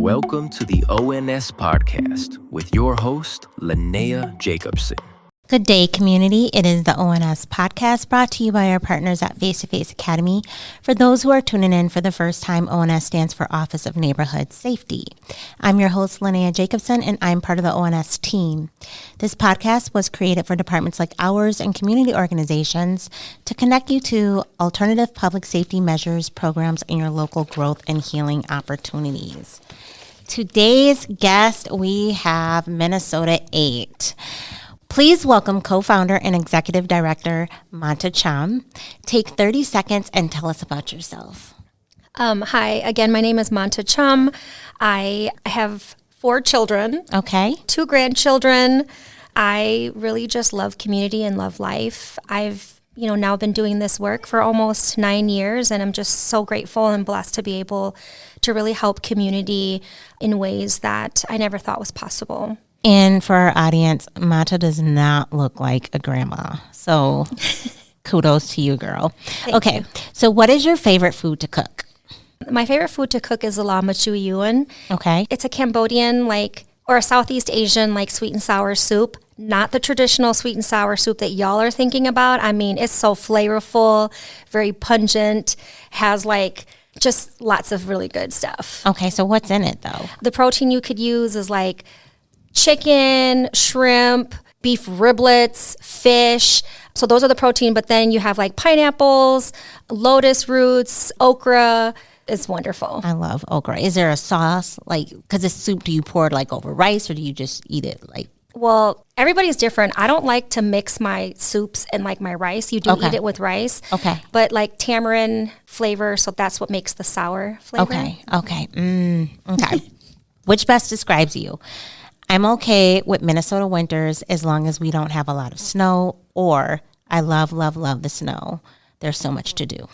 Welcome to the ONS podcast with your host, Linnea Jacobson. Good day, community. It is the ONS podcast brought to you by our partners at Face to Face Academy. For those who are tuning in for the first time, ONS stands for Office of Neighborhood Safety. I'm your host, Linnea Jacobson, and I'm part of the ONS team. This podcast was created for departments like ours and community organizations to connect you to alternative public safety measures, programs, and your local growth and healing opportunities. Today's guest, we have Minnesota8. Please welcome co-founder and executive director, Manta Chum. Take 30 seconds and tell us about yourself. Hi, again, my name is Manta Chum. I have 4 children. Okay. 2 grandchildren. I really just love community and love life. I've now been doing this work for almost 9 years, and I'm just so grateful and blessed to be able to really help community in ways that I never thought was possible. And for our audience, Mata does not look like a grandma. So kudos to you, girl. Thank you. So what is your favorite food to cook? My favorite food to cook is lam chui yuen. Okay. It's a Cambodian or a Southeast Asian sweet and sour soup. Not the traditional sweet and sour soup that y'all are thinking about. I mean, it's so flavorful, very pungent, has just lots of really good stuff. Okay, so what's in it though? The protein you could use is chicken, shrimp, beef riblets, fish. So those are the protein, but then you have pineapples, lotus roots, okra. It's wonderful. I love okra. Is there a sauce? Because this soup, do you pour it over rice or do you just eat it Well, everybody's different. I don't like to mix my soups and my rice. You do eat it with rice. Okay. But tamarind flavor, so that's what makes the sour flavor. Okay. Okay. Which best describes you? I'm okay with Minnesota winters as long as we don't have a lot of snow, or I love, love, love the snow. There's so much to do.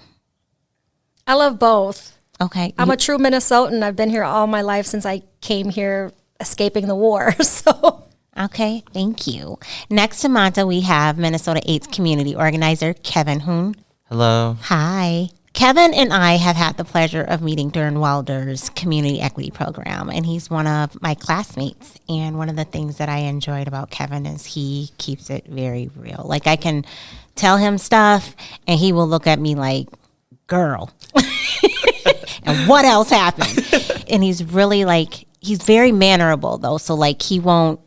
I love both. Okay. I'm a true Minnesotan. I've been here all my life since I came here escaping the war. So. Okay, thank you. Next to Manta, we have Minnesota8's community organizer, Kevin Hoon. Hello. Hi. Kevin and I have had the pleasure of meeting during Wilder's community equity program, and he's one of my classmates. And one of the things that I enjoyed about Kevin is he keeps it very real. I can tell him stuff, and he will look at me like, girl. And what else happened? And he's really he's very mannerable, though. So, he won't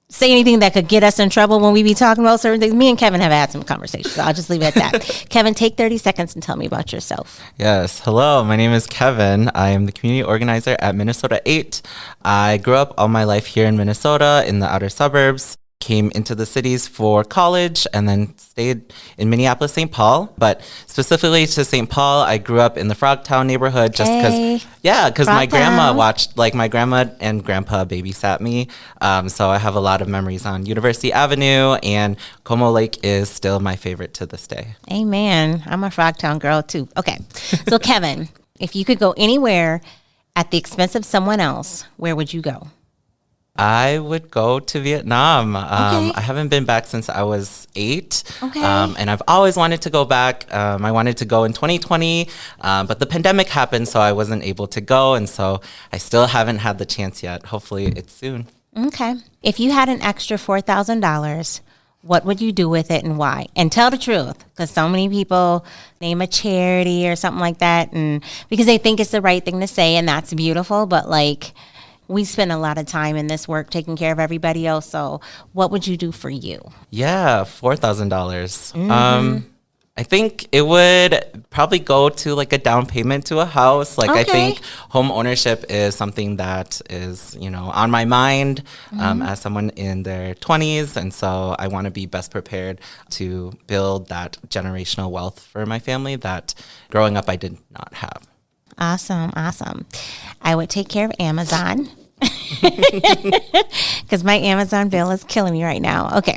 say anything that could get us in trouble when we be talking about certain things. Me and Kevin have had some conversations, so I'll just leave it at that. Kevin, take 30 seconds and tell me about yourself. Yes. Hello. My name is Kevin. I am the community organizer at Minnesota8. I grew up all my life here in Minnesota in the outer suburbs. Came into the cities for college and then stayed in Minneapolis, St. Paul. But specifically to St. Paul, I grew up in the Frogtown neighborhood just because my grandma watched, my grandma and grandpa babysat me. So I have a lot of memories on University Avenue, and Como Lake is still my favorite to this day. Amen. I'm a Frogtown girl too. Okay. So Kevin, if you could go anywhere at the expense of someone else, where would you go? I would go to Vietnam. Okay. I haven't been back since I was 8. Okay. And I've always wanted to go back. I wanted to go in 2020, but the pandemic happened, so I wasn't able to go. And so I still haven't had the chance yet. Hopefully it's soon. Okay. If you had an extra $4,000, what would you do with it and why? And tell the truth, because so many people name a charity or something like that, and because they think it's the right thing to say, and that's beautiful, but we spend a lot of time in this work taking care of everybody else. So what would you do for you? Yeah, $4,000. I think it would probably go to a down payment to a house. I think home ownership is something that is, on my mind as someone in their 20s. And so I want to be best prepared to build that generational wealth for my family that growing up I did not have. Awesome. I would take care of Amazon because my Amazon bill is killing me right now. Okay.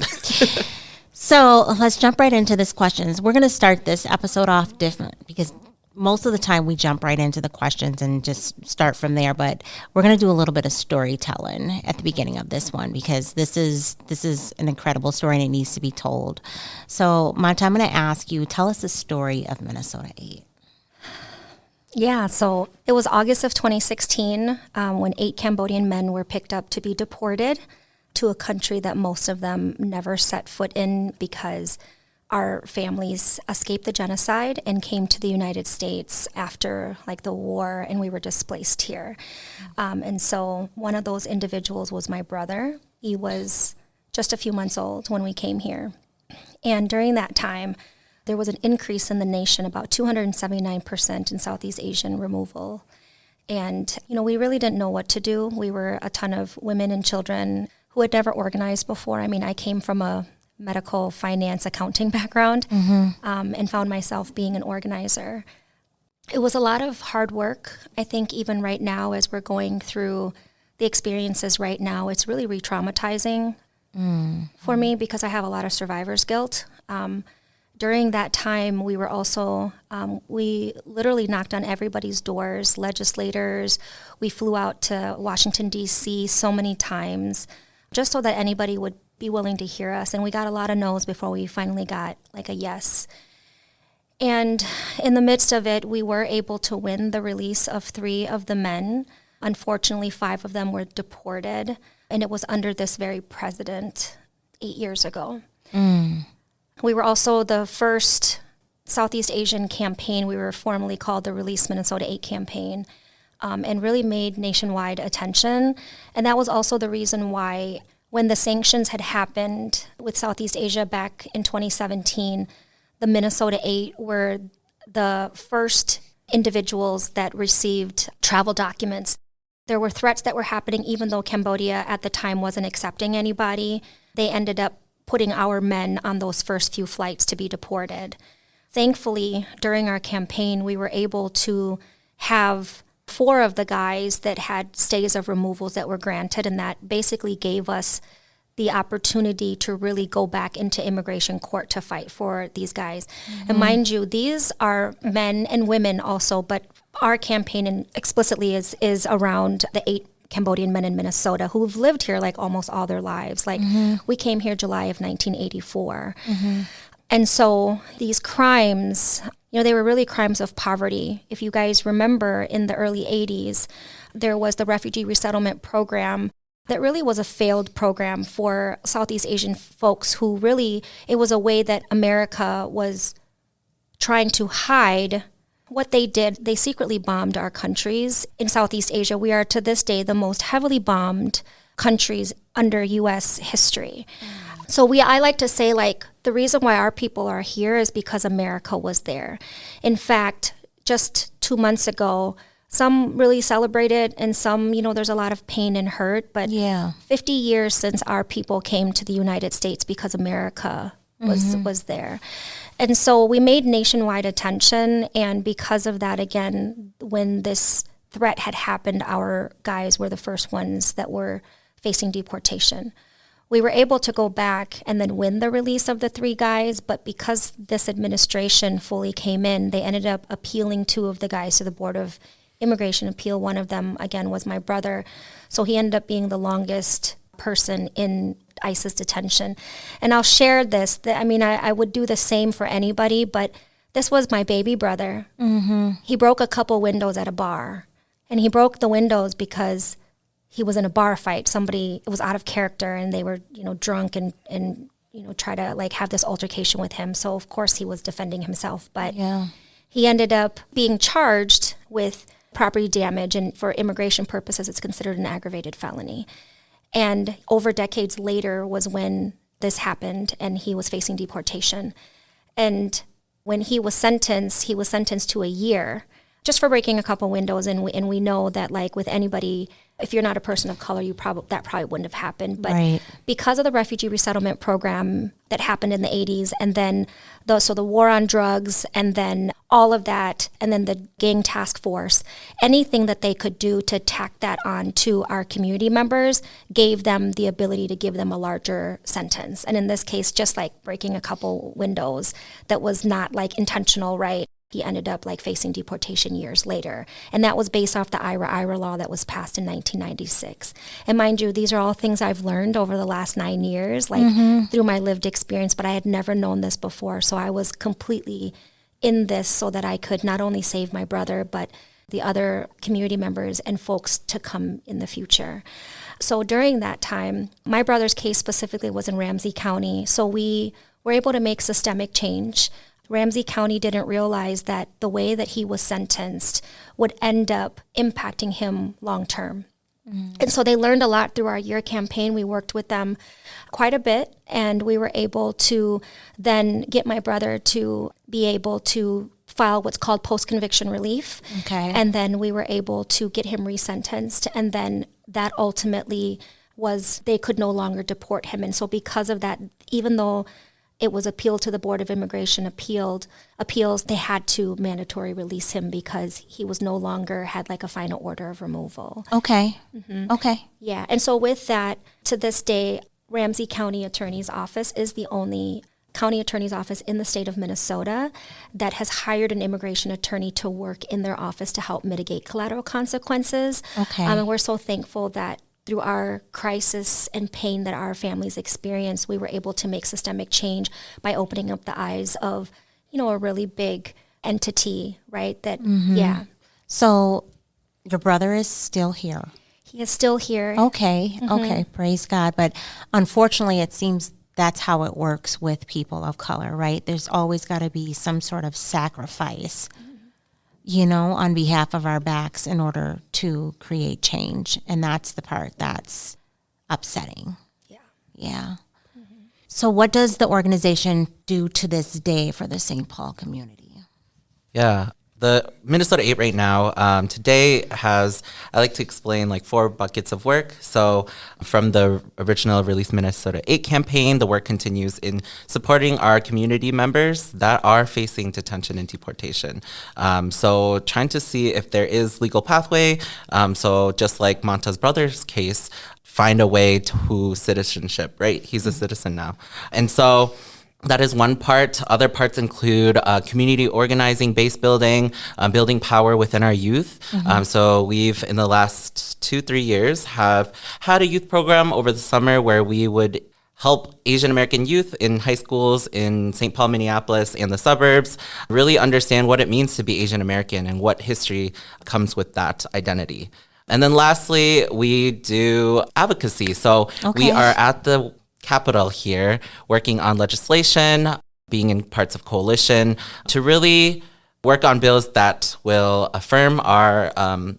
So let's jump right into this questions. We're going to start this episode off different because most of the time we jump right into the questions and just start from there. But we're going to do a little bit of storytelling at the beginning of this one because this is an incredible story and it needs to be told. So Manta, I'm going to ask you, tell us the story of Minnesota8. Yeah, so it was August of 2016 when 8 Cambodian men were picked up to be deported to a country that most of them never set foot in because our families escaped the genocide and came to the United States after like the war, and we were displaced here. And so one of those individuals was my brother. He was just a few months old when we came here. And during that time, there was an increase in the nation, about 279% in Southeast Asian removal. And, we really didn't know what to do. We were a ton of women and children who had never organized before. I mean, I came from a medical, finance, accounting background and found myself being an organizer. It was a lot of hard work. I think even right now, as we're going through the experiences right now, it's really re-traumatizing for me because I have a lot of survivor's guilt. During that time, we were also, we literally knocked on everybody's doors, legislators. We flew out to Washington, D.C. so many times just so that anybody would be willing to hear us. And we got a lot of no's before we finally got like a yes. And in the midst of it, we were able to win the release of 3 of the men. Unfortunately, 5 of them were deported, and it was under this very president 8 years ago. We were also the first Southeast Asian campaign. We were formerly called the Release Minnesota8 campaign, and really made nationwide attention. And that was also the reason why when the sanctions had happened with Southeast Asia back in 2017, the Minnesota8 were the first individuals that received travel documents. There were threats that were happening even though Cambodia at the time wasn't accepting anybody. They ended up putting our men on those first few flights to be deported. Thankfully, during our campaign, we were able to have 4 of the guys that had stays of removals that were granted, and that basically gave us the opportunity to really go back into immigration court to fight for these guys. And mind you, these are men and women also, but our campaign explicitly is around the 8 Cambodian men in Minnesota who've lived here like almost all their lives. Like we came here July of 1984. And so these crimes, they were really crimes of poverty. If you guys remember, in the early 80s, there was the refugee resettlement program that really was a failed program for Southeast Asian folks who really, it was a way that America was trying to hide what they did. They secretly bombed our countries in Southeast Asia. We are to this day the most heavily bombed countries under U.S. history. So I like to say, like, the reason why our people are here is because America was there. In fact, just 2 months ago, some really celebrated and some, there's a lot of pain and hurt. But 50 years since our people came to the United States because America was there. And so we made nationwide attention. And because of that, again, when this threat had happened, our guys were the first ones that were facing deportation. We were able to go back and then win the release of the 3 guys, but because this administration fully came in, they ended up appealing 2 of the guys to the Board of Immigration Appeal. One of them, again, was my brother. So he ended up being the longest person in ICE's detention. And I'll share this. I would do the same for anybody, but this was my baby brother. He broke a couple windows at a bar, and he broke the windows because he was in a bar fight. Somebody was out of character, and they were, drunk and try to like have this altercation with him. So of course he was defending himself, but he ended up being charged with property damage, and for immigration purposes, it's considered an aggravated felony. And over decades later was when this happened, and he was facing deportation. And when he was sentenced to a year just for breaking a couple windows. And we know that, like, with anybody, if you're not a person of color, that probably wouldn't have happened. But because of the refugee resettlement program that happened in the 80s, and then the war on drugs, and then all of that, and then the gang task force, anything that they could do to tack that on to our community members gave them the ability to give them a larger sentence. And in this case, just like breaking a couple windows that was not like intentional, right? He ended up like facing deportation years later. And that was based off the IRA law that was passed in 1996. And mind you, these are all things I've learned over the last 9 years, like through my lived experience, but I had never known this before. So I was completely in this so that I could not only save my brother, but the other community members and folks to come in the future. So during that time, my brother's case specifically was in Ramsey County. So we were able to make systemic change. Ramsey County didn't realize that the way that he was sentenced would end up impacting him long term. And so they learned a lot through our year campaign. We worked with them quite a bit, and we were able to then get my brother to be able to file what's called post-conviction relief. Okay. And then we were able to get him resentenced, and then that ultimately was they could no longer deport him. And so because of that, even though it was appealed to the Board of Immigration Appeals, they had to mandatory release him because he was no longer had like a final order of removal. Okay. Okay. Yeah. And so with that, to this day, Ramsey County Attorney's Office is the only county attorney's office in the state of Minnesota that has hired an immigration attorney to work in their office to help mitigate collateral consequences. Okay. And we're so thankful that through our crisis and pain that our families experienced, we were able to make systemic change by opening up the eyes of, a really big entity, right? That, yeah. So your brother is still here. He is still here. Okay. Okay. Praise God. But unfortunately, it seems that's how it works with people of color, right? There's always got to be some sort of sacrifice, on behalf of our backs in order to create change. And that's the part that's upsetting. Yeah. Yeah. So what does the organization do to this day for the St. Paul community? Yeah. The Minnesota8 right now, today has, I like to explain 4 buckets of work. So from the original Release Minnesota8 campaign, the work continues in supporting our community members that are facing detention and deportation. So trying to see if there is legal pathway. So just like Manta's brother's case, find a way to citizenship, right? He's a citizen now. And so that is one part. Other parts include community organizing, base building, building power within our youth. So we've, in the last 2-3 years, have had a youth program over the summer where we would help Asian American youth in high schools in St. Paul, Minneapolis, and the suburbs really understand what it means to be Asian American and what history comes with that identity. And then lastly, we do advocacy. So we are at the Capitol here, working on legislation, being in parts of coalition to really work on bills that will affirm our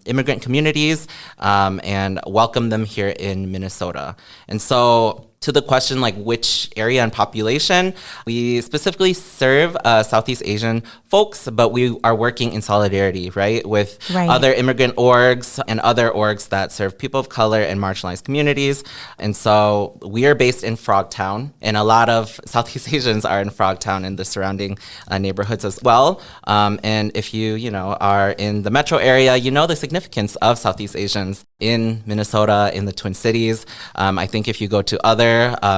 immigrant communities and welcome them here in Minnesota. And so to the question, which area and population, we specifically serve Southeast Asian folks, but we are working in solidarity, right, with other immigrant orgs and other orgs that serve people of color and marginalized communities. And so we are based in Frogtown, and a lot of Southeast Asians are in Frogtown and the surrounding neighborhoods as well. And if you, are in the metro area, the significance of Southeast Asians in Minnesota, in the Twin Cities. I think if you go to other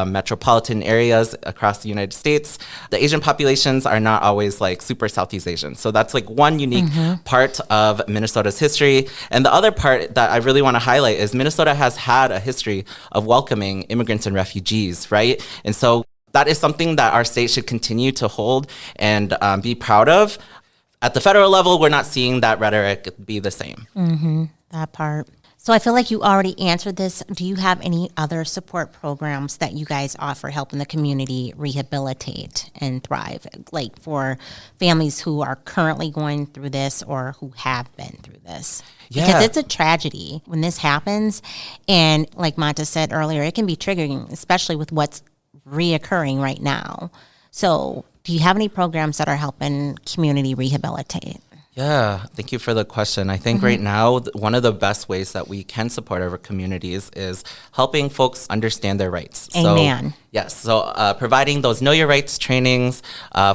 metropolitan areas across the United States, the Asian populations are not always super Southeast Asian. So that's one unique part of Minnesota's history. And the other part that I really want to highlight is Minnesota has had a history of welcoming immigrants and refugees, right? And so that is something that our state should continue to hold and be proud of. At the federal level, we're not seeing that rhetoric be the same. That part. So I feel like you already answered this. Do you have any other support programs that you guys offer helping the community rehabilitate and thrive, for families who are currently going through this or who have been through this? Yeah. Because it's a tragedy when this happens. And like Manta said earlier, it can be triggering, especially with what's reoccurring right now. So do you have any programs that are helping community rehabilitate? Yeah, thank you for the question. I think right now, one of the best ways that we can support our communities is helping folks understand their rights. Amen. So, yes, so providing those Know Your Rights trainings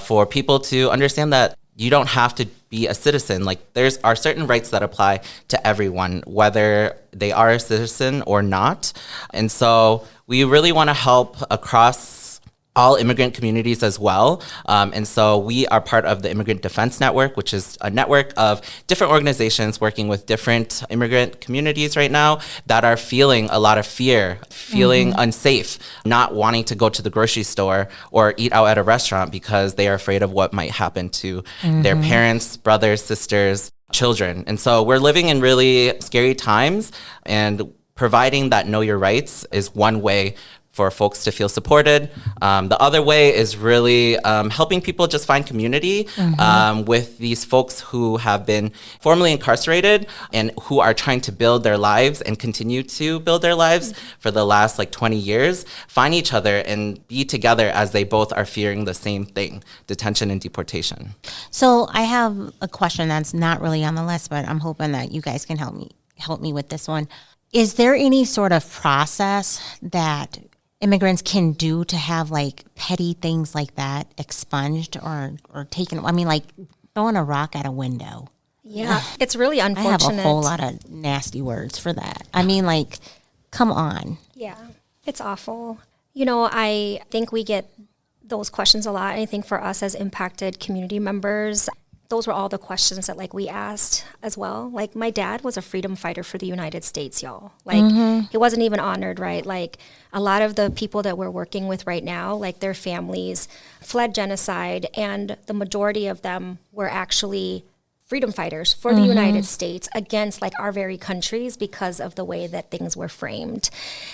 for people to understand that you don't have to be a citizen. There are certain rights that apply to everyone, whether they are a citizen or not. And so we really want to help across all immigrant communities as well. And so we are part of the Immigrant Defense Network, which is a network of different organizations working with different immigrant communities right now that are feeling a lot of fear, feeling unsafe, not wanting to go to the grocery store or eat out at a restaurant because they are afraid of what might happen to their parents, brothers, sisters, children. And so we're living in really scary times, and providing that know your rights is one way for folks to feel supported. The other way is really helping people just find community with these folks who have been formerly incarcerated and who are trying to build their lives and continue to build their lives for the last 20 years, find each other and be together as they both are fearing the same thing, detention and deportation. So I have a question that's not really on the list, but I'm hoping that you guys can help me with this one. Is there any sort of process that immigrants can do to have petty things like that expunged or taken? I mean, throwing a rock at a window. Yeah, it's really unfortunate. I have a whole lot of nasty words for that. I mean, come on. Yeah, it's awful. I think we get those questions a lot. I think for us as impacted community members, those were all the questions that we asked as well. My dad was a freedom fighter for the United States, y'all. He wasn't even honored, right? A lot of the people that we're working with right now, their families fled genocide, and the majority of them were actually freedom fighters for the United States against our very countries because of the way that things were framed.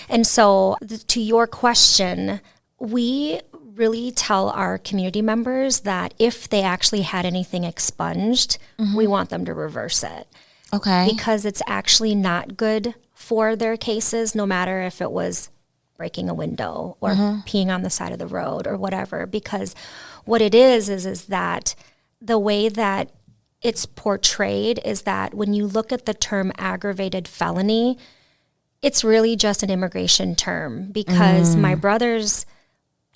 And so to your question, we really tell our community members that if they actually had anything expunged, we want them to reverse it. Okay. Because it's actually not good for their cases, no matter if it was breaking a window or peeing on the side of the road or whatever. Because what it is that the way that it's portrayed is that when you look at the term aggravated felony, it's really just an immigration term, because my brother's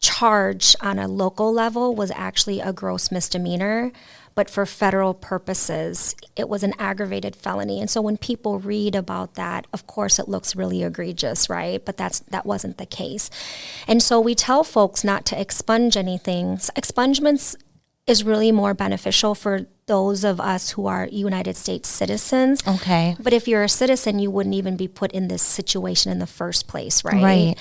charge on a local level was actually a gross misdemeanor, but for federal purposes, it was an aggravated felony. And so when people read about that, of course, it looks really egregious, right? But that wasn't the case. And so we tell folks not to expunge anything. Expungements is really more beneficial for those of us who are United States citizens. Okay. But if you're a citizen, you wouldn't even be put in this situation in the first place, right? Right.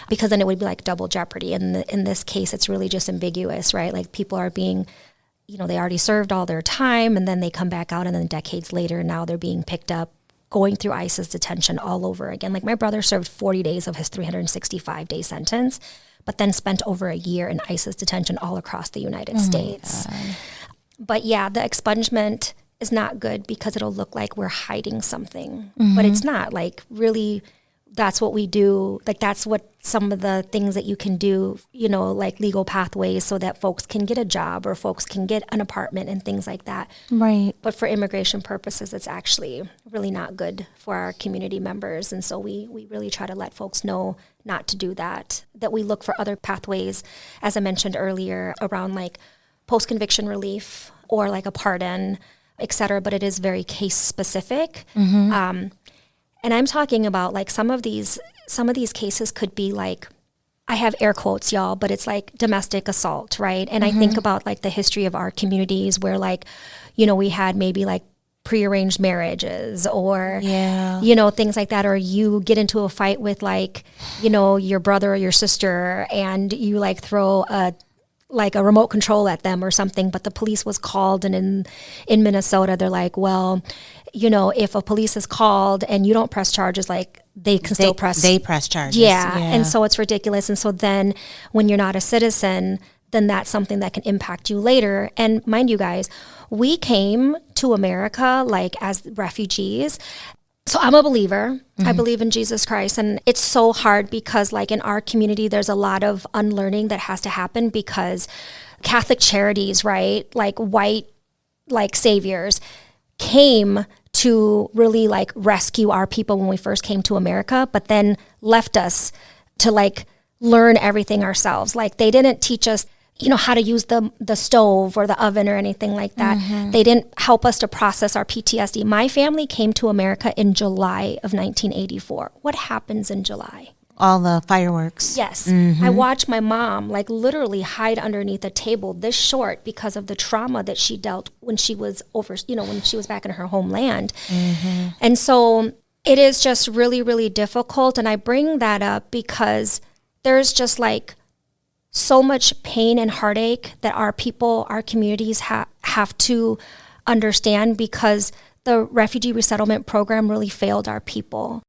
Because then it would be double jeopardy. And in this case, it's really just ambiguous, right? People are being, they already served all their time, and then they come back out, and then decades later, now they're being picked up, going through ICE's detention all over again. My brother served 40 days of his 365-day sentence, but then spent over a year in ICE's detention all across the United States. But yeah, the expungement is not good because it'll look like we're hiding something, but it's not. Really, that's what we do. That's what some of the things that you can do, legal pathways so that folks can get a job or folks can get an apartment and things like that. Right. But for immigration purposes, it's actually really not good for our community members. And so we really try to let folks know not to do that we look for other pathways, as I mentioned earlier, around post-conviction relief or a pardon, et cetera, but it is very case specific. And I'm talking about some of these cases could be I have air quotes, y'all, but it's domestic assault, right? And I think about the history of our communities where we had maybe prearranged marriages or, things like that. Or you get into a fight with your brother or your sister, and you throw a remote control at them or something, but the police was called. And in Minnesota, they're well, if a police is called and you don't press charges, they can still press. They press charges. Yeah. And so it's ridiculous. And so then when you're not a citizen, then that's something that can impact you later. And mind you guys, we came to America as refugees. So I'm a believer. I believe in Jesus Christ. And it's so hard because in our community, there's a lot of unlearning that has to happen because Catholic charities, right? White, saviors came to really rescue our people when we first came to America, but then left us to learn everything ourselves. They didn't teach us how to use the stove or the oven or anything like that. They didn't help us to process our PTSD. My family came to America in July of 1984. What happens in July? All the fireworks. Yes. I watched my mom literally hide underneath a table this short because of the trauma that she dealt when she was when she was back in her homeland. And so it is just really, really difficult. And I bring that up because there's just so much pain and heartache that our people, our communities have to understand, because the refugee resettlement program really failed our people.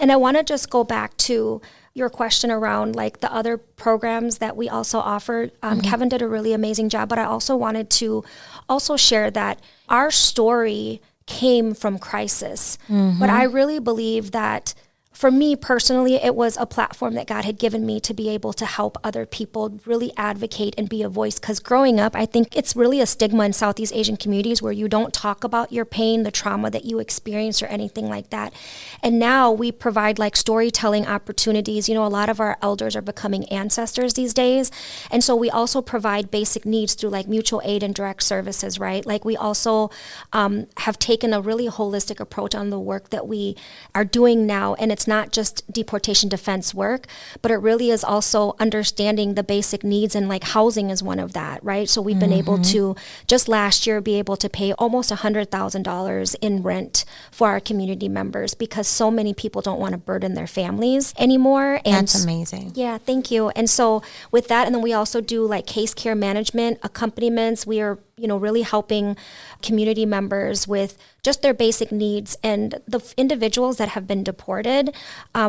And I want to just go back to your question around like the other programs that we also offer. Kevin did a really amazing job, but I also wanted to also share that our story came from crisis. But I really believe that for me personally, it was a platform that God had given me to be able to help other people really advocate and be a voice. Because growing up, I think it's really a stigma in Southeast Asian communities where you don't talk about your pain, the trauma that you experienced or anything like that. And now we provide like storytelling opportunities. You know, a lot of our elders are becoming ancestors these days. And so we also provide basic needs through like mutual aid and direct services, right? Like we also have taken a really holistic approach on the work that we are doing now. And it's not just deportation defense work, but it really is also understanding the basic needs, and like housing is one of that, right? So we've been able to, just last year, be able to pay almost $100,000 in rent for our community members because so many people don't want to burden their families anymore. And That's amazing. Yeah, thank you. And so with that, and then we also do like case care management, accompaniments. We are, you know, really helping community members with just their basic needs. And the individuals that have been deported,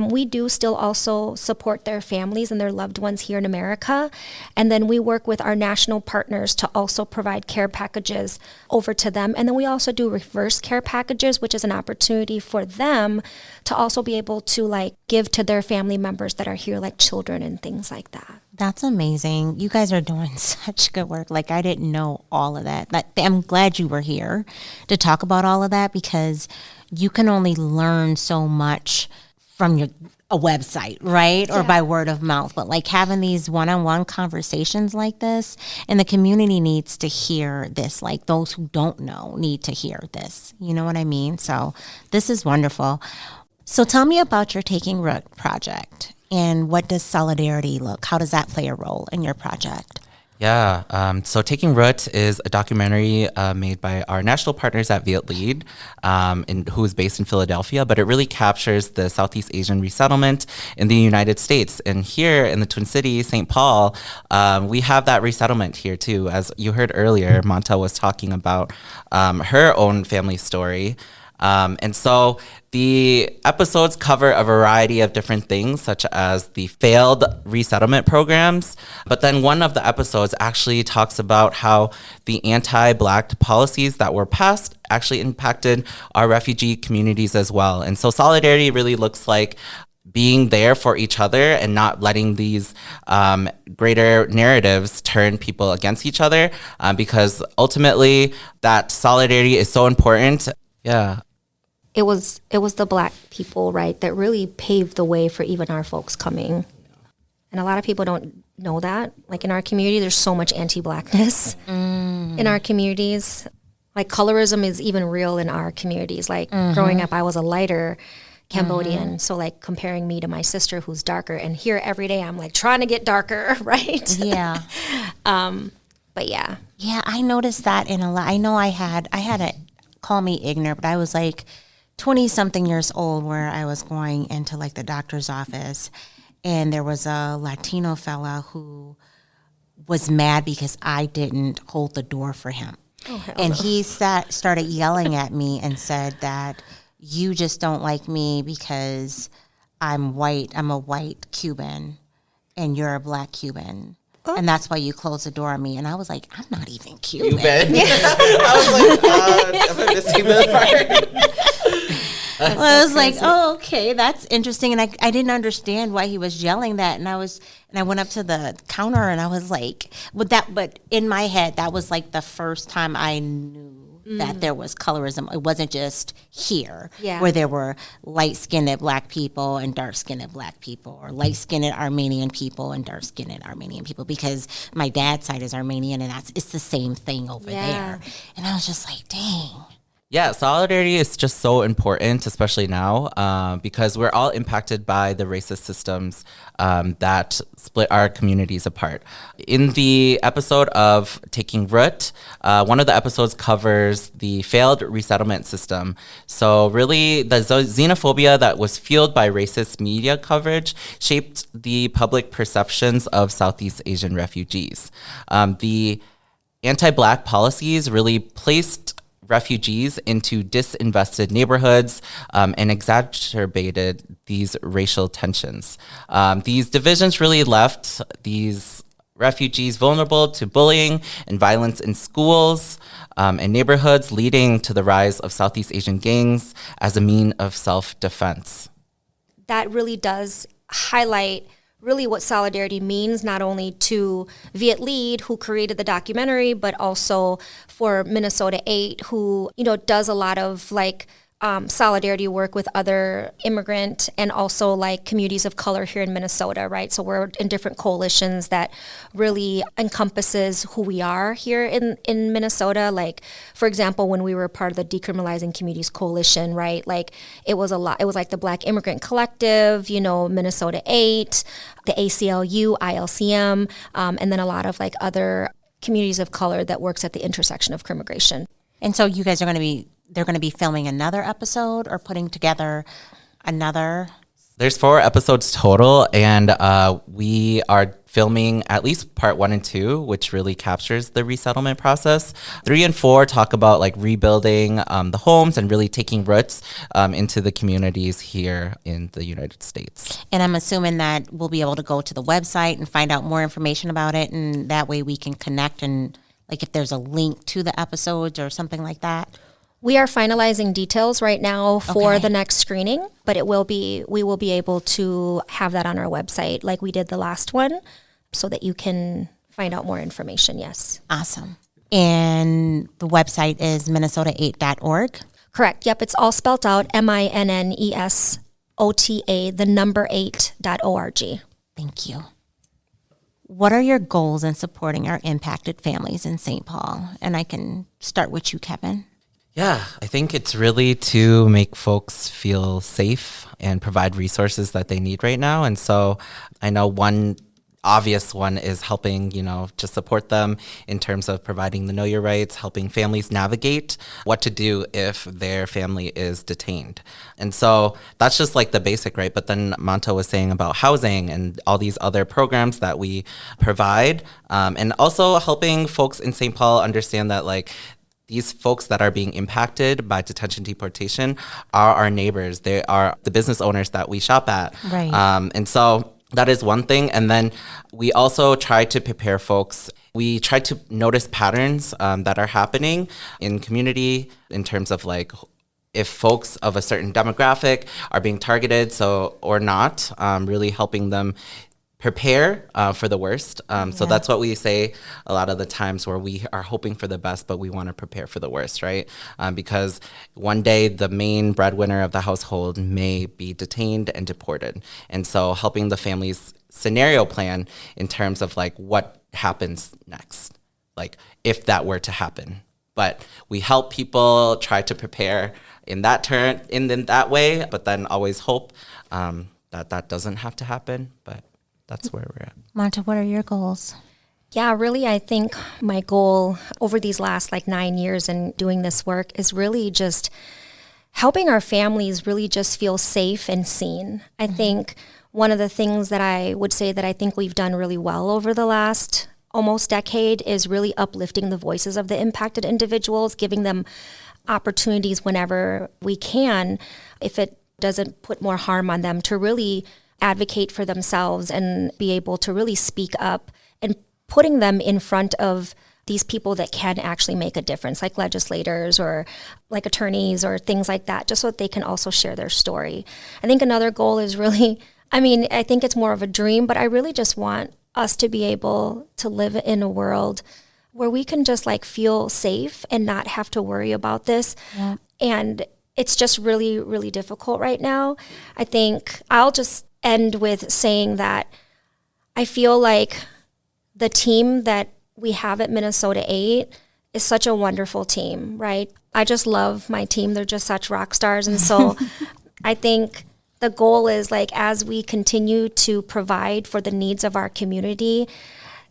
we do still also support their families and their loved ones here in America. And then we work with our national partners to also provide care packages over to them. And then we also do reverse care packages, which is an opportunity for them to also be able to like give to their family members that are here, like children and things like that. That's amazing. You guys are doing such good work. Like, I didn't know all of that. I'm glad you were here to talk about all of that, because you can only learn so much from a website, right? Or by word of mouth. But like having these one-on-one conversations like this, and the community needs to hear this. Like those who don't know need to hear this. You know what I mean? So this is wonderful. So tell me about your Taking Root project. And what does solidarity look? How does that play a role in your project? Yeah, so Taking Root is a documentary made by our national partners at Viet Lead, who is based in Philadelphia, but it really captures the Southeast Asian resettlement in the United States. And here in the Twin Cities, St. Paul, we have that resettlement here too. As you heard earlier, Monta was talking about her own family story. And so the episodes cover a variety of different things, such as the failed resettlement programs. But then one of the episodes actually talks about how the anti-Black policies that were passed actually impacted our refugee communities as well. And so solidarity really looks like being there for each other and not letting these greater narratives turn people against each other, because ultimately that solidarity is so important. Yeah. It was the Black people, right, that really paved the way for even our folks coming. And a lot of people don't know that. Like in our community, there's so much anti-Blackness in our communities. Like colorism is even real in our communities. Like growing up, I was a lighter Cambodian. So like comparing me to my sister who's darker, and here every day I'm like trying to get darker, right? Yeah. But yeah. Yeah, I noticed that in a lot. I know I had a, call me ignorant, but I was like 20-something years old where I was going into like the doctor's office, and there was a Latino fella who was mad because I didn't hold the door for him. And he started yelling at me and said that you just don't like me because I'm white. I'm a white Cuban and you're a Black Cuban. And that's why you closed the door on me. And I was like, I'm not even Cuban. I was like, am I missing this part? I was like, oh, okay, that's interesting. And I didn't understand why he was yelling that. And I went up to the counter and I was like, but in my head, that was like the first time I knew that there was colorism. It wasn't just here where there were light-skinned Black people and dark-skinned Black people, or light-skinned Armenian people and dark-skinned Armenian people, because my dad's side is Armenian, and it's the same thing over there. And I was just like, dang. Yeah, solidarity is just so important, especially now, because we're all impacted by the racist systems that split our communities apart. In the episode of Taking Root, one of the episodes covers the failed resettlement system. So really, the xenophobia that was fueled by racist media coverage shaped the public perceptions of Southeast Asian refugees. The anti-Black policies really placed refugees into disinvested neighborhoods and exacerbated these racial tensions. These divisions really left these refugees vulnerable to bullying and violence in schools and neighborhoods, leading to the rise of Southeast Asian gangs as a mean of self-defense. That really does highlight really what solidarity means, not only to Viet Lead, who created the documentary, but also for Minnesota8, who, does a lot of solidarity work with other immigrant and also communities of color here in Minnesota, right? So we're in different coalitions that really encompasses who we are here in Minnesota. For example, when we were part of the Decriminalizing Communities Coalition, right? It was the Black Immigrant Collective, Minnesota8, the ACLU, ILCM, and then a lot of other communities of color that works at the intersection of immigration. And so you guys they're going to be filming another episode or putting together another? There's 4 episodes total, and we are filming at least part 1 and 2, which really captures the resettlement process. 3 and 4 talk about rebuilding the homes and really taking roots into the communities here in the United States. And I'm assuming that we'll be able to go to the website and find out more information about it, and that way we can connect and if there's a link to the episodes or something like that. We are finalizing details right now for the next screening, but we will be able to have that on our website like we did the last one so that you can find out more information, yes. Awesome. And the website is Minnesota8.org? Correct. Yep, it's all spelled out, MINNESOTA, the number 8.org. Thank you. What are your goals in supporting our impacted families in St. Paul? And I can start with you, Kevin. Yeah, I think it's really to make folks feel safe and provide resources that they need right now. And so I know one obvious one is helping, to support them in terms of providing the Know Your Rights, helping families navigate what to do if their family is detained. And so that's just the basic, right? But then Monto was saying about housing and all these other programs that we provide, and also helping folks in St. Paul understand that these folks that are being impacted by detention deportation are our neighbors. They are the business owners that we shop at. Right. And so that is one thing. And then we also try to prepare folks. We try to notice patterns that are happening in community in terms of if folks of a certain demographic are being targeted or not, really helping them prepare for the worst. So that's what we say a lot of the times, where we are hoping for the best, but we want to prepare for the worst, right? Because one day the main breadwinner of the household may be detained and deported. And so helping the families scenario plan in terms of what happens next, if that were to happen. But we help people try to prepare in that way, but then always hope that doesn't have to happen. But that's where we're at. Monta, what are your goals? Yeah, really, I think my goal over these last 9 years in doing this work is really just helping our families really just feel safe and seen. I think one of the things that I would say that I think we've done really well over the last almost decade is really uplifting the voices of the impacted individuals, giving them opportunities whenever we can, if it doesn't put more harm on them, to really advocate for themselves and be able to really speak up, and putting them in front of these people that can actually make a difference, like legislators or attorneys or things like that, just so that they can also share their story. I think another goal is really, I think it's more of a dream, but I really just want us to be able to live in a world where we can just feel safe and not have to worry about this. Yeah. And it's just really, really difficult right now. I think I'll just end with saying that I feel like the team that we have at Minnesota8 is such a wonderful team, right? I just love my team. They're just such rock stars. And so I think the goal is as we continue to provide for the needs of our community,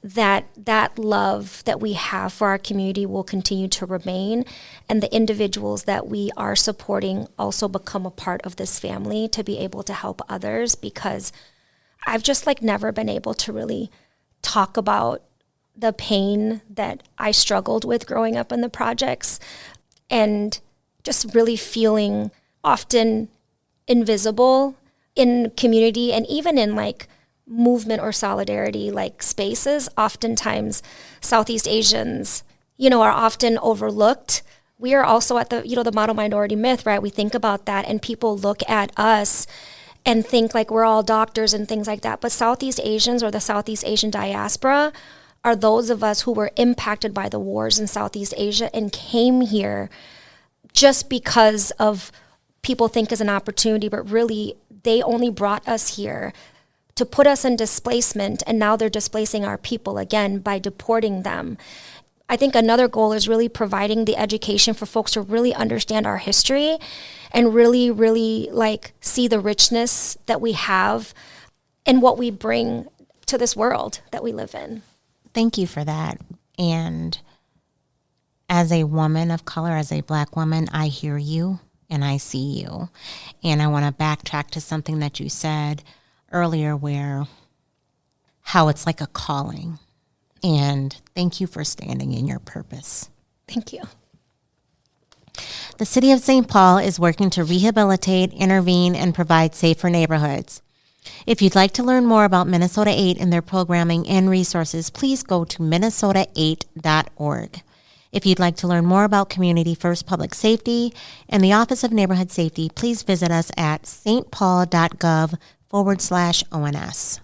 that love that we have for our community will continue to remain, and the individuals that we are supporting also become a part of this family to be able to help others, because I've just never been able to really talk about the pain that I struggled with growing up in the projects. and just really feeling often invisible in community and even in like movement or solidarity like spaces. Oftentimes Southeast Asians, are often overlooked. We are also at the, the model minority myth, right? We think about that and people look at us and think like we're all doctors and things like that. But Southeast Asians or the Southeast Asian diaspora are those of us who were impacted by the wars in Southeast Asia and came here just because of people think as an opportunity, but really they only brought us here to put us in displacement, and now they're displacing our people again by deporting them. I think another goal is really providing the education for folks to really understand our history and really, really like see the richness that we have and what we bring to this world that we live in. Thank you for that. And as a woman of color, as a Black woman, I hear you and I see you. And I want to backtrack to something that you said earlier where how it's like a calling. And thank you for standing in your purpose. Thank you. The City of St. Paul is working to rehabilitate, intervene, and provide safer neighborhoods. If you'd like to learn more about Minnesota8 and their programming and resources, please go to Minnesota8.org. If you'd like to learn more about Community First Public Safety and the Office of Neighborhood Safety, please visit us at stpaul.gov/ONS.